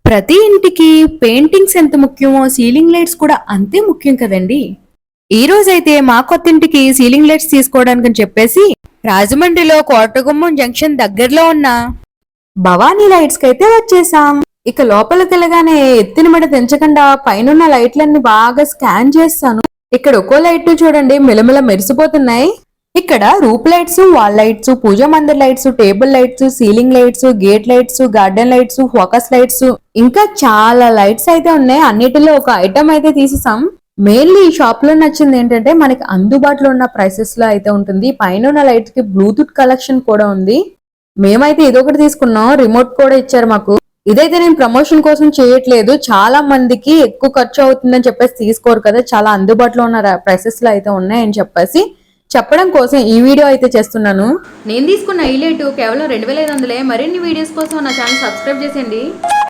ప్రతి ఇంటికి పెయింటింగ్స్ ఎంత ముఖ్యమో సీలింగ్ లైట్స్ కూడా అంతే ముఖ్యం కదండి. ఈ రోజైతే మా కొత్త ఇంటికి సీలింగ్ లైట్స్ తీసుకోవడానికి అని చెప్పేసి రాజమండ్రిలో కోటగుమ్మం జంక్షన్ దగ్గరలో ఉన్న భవానీ లైట్స్ కి అయితే వచ్చేసాం. ఇక లోపలికి వెళ్ళగానే ఎత్తిన మడ తెంచకుండా పైన లైట్లన్నీ బాగా స్కాన్ చేస్తాను. ఇక్కడ ఒక్కో లైట్ చూడండి మిలమిల మెరిసిపోతున్నాయి. ఇక్కడ roof lights, wall lights, puja mandir lights, table lights, ceiling lights, gate lights, garden lights, focus lights, ఇంకా చాలా లైట్స్ అయితే ఉన్నాయి. అన్నిటిలో ఒక ఐటమ్ అయితే తీసేసాం. మెయిన్లీ ఈ షాప్ లో నచ్చింది ఏంటంటే మనకి అందుబాటులో ఉన్న ప్రైసెస్ లో అయితే ఉంటుంది. పైన ఉన్న లైట్స్ కి బ్లూటూత్ కలెక్షన్ కూడా ఉంది. మేమైతే ఇదొకటి తీసుకున్నాం, రిమోట్ కూడా ఇచ్చారు మాకు. ఇదైతే నేను ప్రమోషన్ కోసం చేయట్లేదు, చాలా మందికి ఎక్కువ ఖర్చు అవుతుందని చెప్పేసి తీసుకోరు కదా, చాలా అందుబాటులో ఉన్న ప్రైసెస్ లో అయితే ఉన్నాయని చెప్పేసి చెప్పడం కోసం ఈ వీడియో అయితే చేస్తున్నాను. నేను తీసుకున్న ఈ లైట్ కేవలం 2500. మరిన్ని వీడియోస్ కోసం నా ఛానల్ సబ్స్క్రైబ్ చేసేయండి.